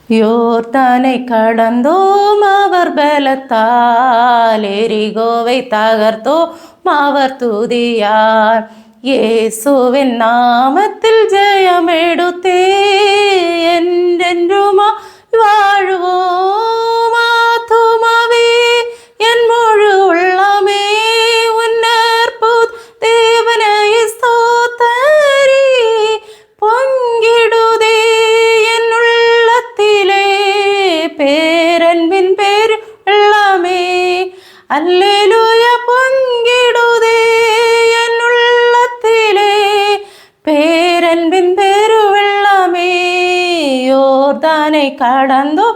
யோர்தானை கடந்தோம் அவர் பலத்தால், எரிகோவை தகர்த்தோம் அவர் துதியார். இயேசுவின் நாமத்தில் ஜெயமெடுத்தே என்றென்றுமா வாழ்வோம். ஆத்துமாவே என் முழு உள்ளமே உன் அற்புத தேவனை ஸ்தோத்தரி. பொங்கிடுதே என் உள்ளத்திலே பேரன்பின் பேர் உள்ளமே. அல்லேலூயா. பொங்கிடுதே என் உள்ளத்திலே பேரன்பின் பேரு வெள்ளமே. யோர்தானை கடந்தோ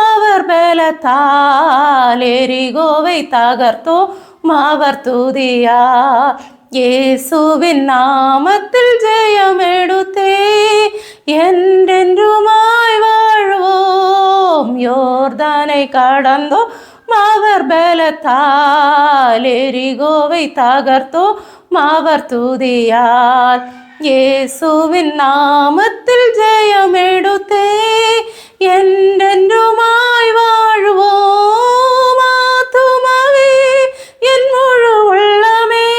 அவர் பலத்தால், எரிகோவை தகர்த்தோ அவர் துதியா. இயேசுவின் நாமத்தில் ஜெயமெடுத்தே என்றென்றுமாய் வாழ்வோம். யோர்தானை கடந்தோ அவர் பலத்தால், எரிகோவை தகர்த்தோ அவர் துதியார். இயேசுவின் நாமத்தில் ஜெயமெடுத்தே என்றென்றுமாய் வாழ்வோம். ஆத்துமாவே என் முழு உள்ளமே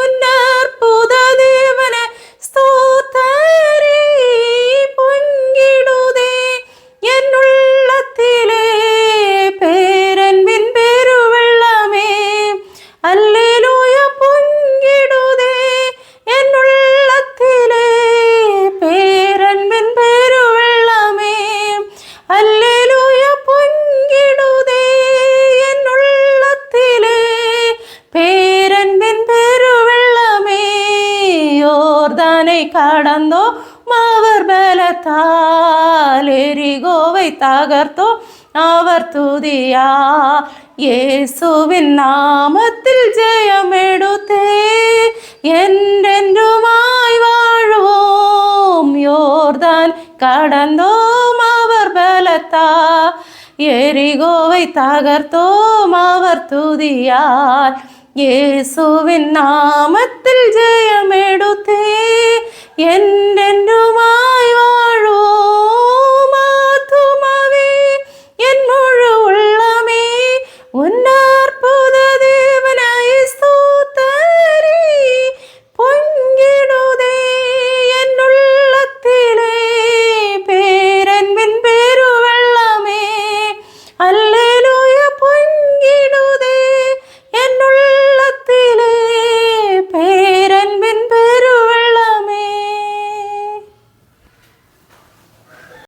உன் அற்புத தேவனை ஸ்தோத்தரி. பொங்கிடுதே என் உள்ளத்திலே பேரன்பின் பேரு வெள்ளமே. அல்லேலூயா. பொங்கிடுதே என் உள்ளத்திலே பேரன்பின் பேரு வெள்ளமே. அல்லேலூயா. பொங்கிடுதே என் உள்ளத்திலே பேரன்பின் பேரு வெள்ளமே. யோர்தானை கடந்தோ அவர் பலத்தால், எரிகோவை தகர்த்தோ அவர் துதியா. இயேசுவின் நாமத்தில் ஜெயமெடுத்தே என்றென்றுமாய் வாழ்வோம். யோர்தான் கடந்தோம் அவர் பலத்தால், எரிகோவை தகர்த்தோம் அவர் துதியார். இயேசுவின் நாமத்தில் ஜெயமெடுத்தே என்றென்றுமாய் வாழ்வோம்.